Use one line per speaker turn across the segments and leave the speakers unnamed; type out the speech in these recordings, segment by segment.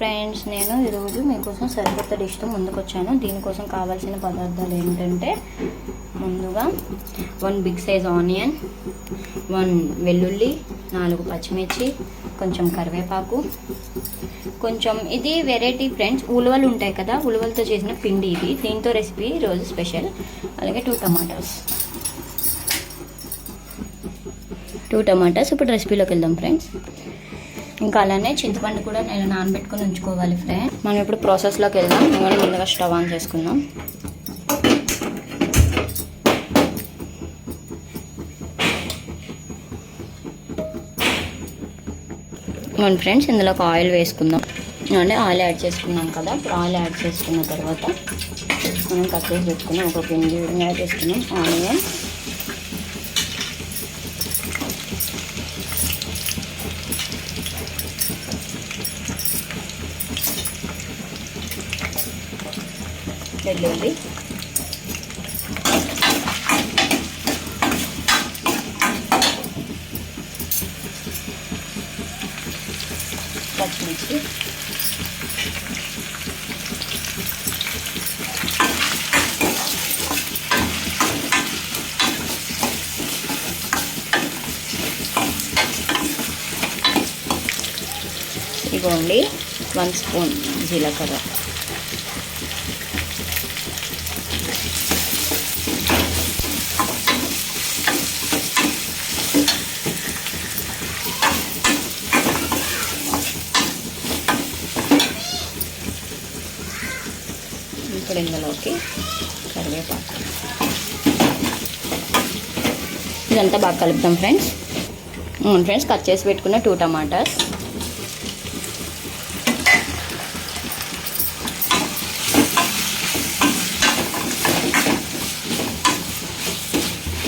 Friends, నేను ఈరోజు మీకోసం సరికొత్త డిష్తో ముందుకు వచ్చాను. దీనికోసం కావాల్సిన పదార్థాలు ఏంటంటే, ముందుగా 1 బిగ్ సైజ్ ఆనియన్, 1 వెల్లుల్లి, 4 పచ్చిమిర్చి, కొంచెం కరివేపాకు, కొంచెం ఇది వెరైటీ ఫ్రెండ్స్, ఉలవలు ఉంటాయి కదా, ఉలవలతో చేసిన పిండి ఇది. దీంతో రెసిపీ రోజు స్పెషల్. అలాగే 2 టమాటాస్. ఇప్పుడు రెసిపీలోకి వెళ్దాం ఫ్రెండ్స్. ఇంకా అలానే చింతపండు కూడా నేను నానబెట్టుకొని ఉంచుకోవాలి ఫ్రెండ్స్. మనం ఇప్పుడు ప్రాసెస్లోకి వెళ్దాం. మనం ముందుగా స్టవ్ ఆన్ చేసుకుందాం. మన ఫ్రెండ్స్ ఇందులోకి ఆయిల్ వేసుకుందాం. అంటే ఆయిల్ యాడ్ చేసుకున్నాం కదా, ఇప్పుడు ఆయిల్ యాడ్ చేసుకున్న తర్వాత మనం కట్ చేసి పెట్టుకున్నాం ఒక పిండి యాడ్ చేసుకున్నాం. ఆనియన్, వెల్లుల్లి, పచ్చిమిర్చి, ఇదిగోండి 1 స్పూన్ జీలకర్ర, ఇప్పుడు ఇందులోకి కరివేపాకు. ఇదంతా బాగా కలుపుతాం ఫ్రెండ్స్. ఫ్రెండ్స్ కట్ చేసి పెట్టుకున్న 2 టమాటాస్,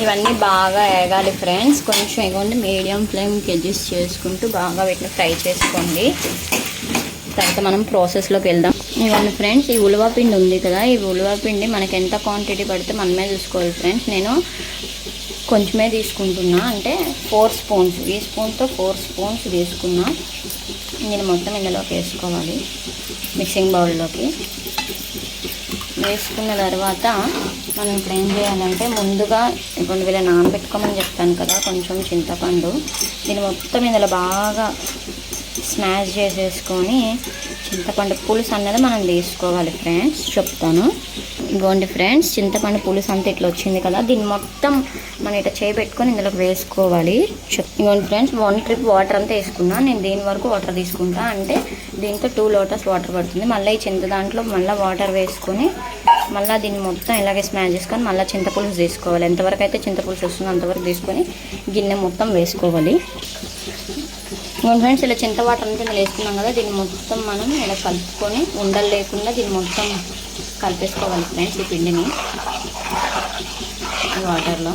ఇవన్నీ బాగా వేగాలి ఫ్రెండ్స్. కొంచెం ఎగోండి మీడియం ఫ్లేమ్కి అడ్జస్ట్ చేసుకుంటూ బాగా వీటిని ఫ్రై చేసుకోండి. తర్వాత మనం ప్రాసెస్లోకి వెళ్దాం. ఇవన్నీ ఫ్రెండ్స్, ఈ ఉలవ పిండి ఉంది కదా, ఈ ఉలవ పిండి మనకి ఎంత క్వాంటిటీ పడితే మనమే చూసుకోవాలి ఫ్రెండ్స్. నేను కొంచెమే తీసుకుంటున్నా, అంటే 4 స్పూన్స్, ఈ స్పూన్తో 4 స్పూన్స్ తీసుకున్నా. నేను మొత్తం ఇందులోకి వేసుకోవాలి. మిక్సింగ్ బౌల్లోకి వేసుకున్న తర్వాత మనం ఇప్పుడు ఏం చేయాలంటే, ముందుగా ఇప్పుడు వీళ్ళ నానబెట్టుకోమని చెప్తాను కదా కొంచెం చింతపండు, దీన్ని మొత్తం ఇందులో బాగా స్మాష్ చేసేసుకొని చింతపండు పులుసు అన్నది మనం తీసుకోవాలి ఫ్రెండ్స్. చెప్తాను. ఇదిగోండి ఫ్రెండ్స్, చింతపండు పులుసు అంతా ఇట్లా వచ్చింది కదా, దీన్ని మొత్తం మనం ఇట్లా చేయబెట్టుకొని ఇందులోకి వేసుకోవాలి. ఇదిగోండి ఫ్రెండ్స్, 1 ట్రిప్ వాటర్ అంతా వేసుకున్నా. నేను దీని వరకు వాటర్ తీసుకుంటా, అంటే దీంతో 2 లోటస్ వాటర్ పడుతుంది. మళ్ళీ ఈ చింత దాంట్లో మళ్ళీ వాటర్ వేసుకొని మళ్ళీ దీన్ని మొత్తం ఇలాగే స్మాష్ చేసుకొని మళ్ళీ చింతపులుసు తీసుకోవాలి. ఎంతవరకు అయితే చింతపులుసు వస్తుందో అంతవరకు తీసుకొని గిన్నె మొత్తం వేసుకోవాలి. ఫ్రెండ్స్, ఇలా చింత వాటర్ అంతా ఇందులో వేసుకున్నాం కదా, దీన్ని మొత్తం మనం ఇలా కలుపుకొని ఉండలు లేకుండా దీన్ని మొత్తం కలిపేసుకోవాలి ఫ్రెండ్స్. ఈ పిండిని వాటర్లో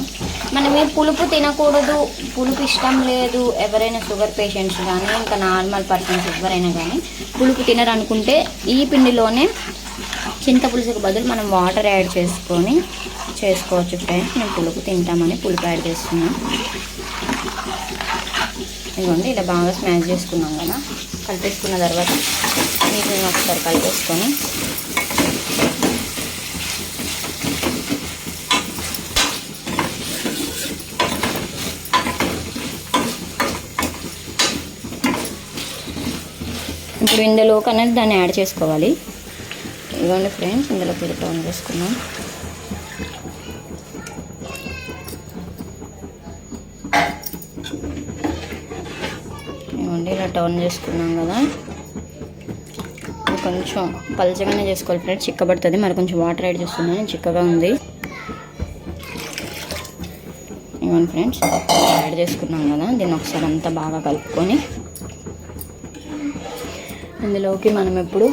మనం ఈ పులుపు తినకూడదు, పులుపు ఇష్టం లేదు, ఎవరైనా షుగర్ పేషెంట్స్ కానీ ఇంకా నార్మల్ పర్సన్స్ ఎవరైనా కానీ పులుపు తినరనుకుంటే ఈ పిండిలోనే చింతపులుసుకు బదులు మనం వాటర్ యాడ్ చేసుకొని చేసుకోవచ్చు ఫ్రెండ్స్. మేము పులుపు తింటామని పులుపు యాడ్ చేస్తున్నాం. ఇదిగోండి ఇలా బాగా స్మాష్ చేసుకున్నాం కదా, కలిపేసుకున్న తర్వాత వీటిని ఒకసారి కలిపేసుకొని ఇప్పుడు ఇందులోకి అనేది దాన్ని యాడ్ చేసుకోవాలి. ఇదిగోండి ఫ్రెండ్స్, ఇందులో పిల్లలు ఆన్ చేసుకున్నాం. ఇలా టర్న్ చేసుకున్నాం కదా, కొంచెం పలచగానే చేసుకోవాలి ఫ్రెండ్స్, చిక్కబడుతుంది. మరి కొంచెం వాటర్ యాడ్ చేస్తున్నాను, చిక్కగా ఉంది. ఇవన్నీ ఫ్రెండ్స్ యాడ్ చేసుకున్నాం కదా, దీన్ని ఒకసారి అంతా బాగా కలుపుకొని ఇందులోకి మనం ఇప్పుడు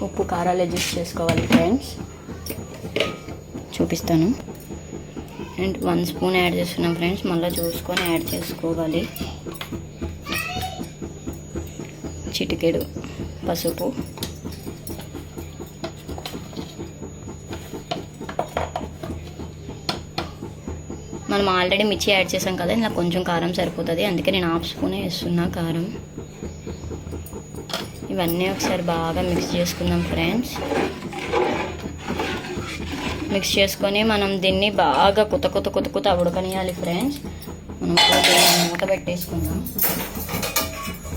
ఉప్పు కారాలు అడ్జస్ట్ చేసుకోవాలి ఫ్రెండ్స్. చూపిస్తాను. అండ్ 1 స్పూన్ యాడ్ చేస్తున్నాం ఫ్రెండ్స్, మళ్ళీ చూసుకొని యాడ్ చేసుకోవాలి. చిటికెడు పసుపు, మనం ఆల్రెడీ మిర్చి యాడ్ చేసాం కదా, ఇలా కొంచెం కారం సరిపోతుంది, అందుకే నేను 1/2 స్పూనే వేస్తున్నా కారం. ఈ ఇవన్నీ ఒకసారి బాగా మిక్స్ చేసుకుందాం ఫ్రెండ్స్. మిక్స్ చేసుకొని మనం దీన్ని బాగా కుత ఉడకనియాలి ఫ్రెండ్స్. మనం మూత పెట్టేసుకుందాం.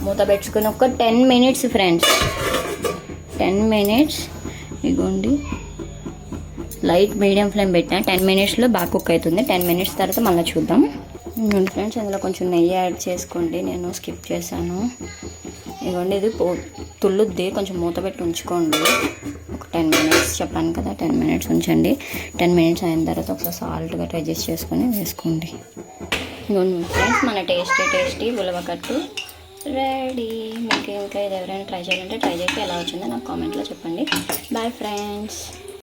మూత పెట్టుకుని ఒక 10 మినిట్స్ ఫ్రెండ్స్, 10 మినిట్స్. ఇగోండి లైట్ మీడియం ఫ్లేమ్ పెట్టిన 10 మినిట్స్లో బాగా కుక్ అవుతుంది. 10 మినిట్స్ తర్వాత మళ్ళీ చూద్దాం. ఇదిగోండి ఫ్రెండ్స్, అందులో కొంచెం నెయ్యి యాడ్ చేసుకోండి, నేను స్కిప్ చేశాను. ఇదిగోండి ఇది తుల్లుద్ది, కొంచెం మూత పెట్టి ఉంచుకోండి ఒక 10 మినిట్స్. చెప్పాను కదా 10 మినిట్స్ ఉంచండి. 10 మినిట్స్ అయిన తర్వాత ఒకసారి సాల్ట్గా అడ్జస్ట్ చేసుకొని వేసుకోండి. ఇదిగోండి ఫ్రెండ్స్, మన టేస్టీ ఉలవకట్టు రెడీ. మీకు ఇంకా ఇది ఎవరైనా ట్రై చేయాలంటే ట్రై చేసి ఎలా వచ్చిందో నాకు కామెంట్లో చెప్పండి. Bye friends.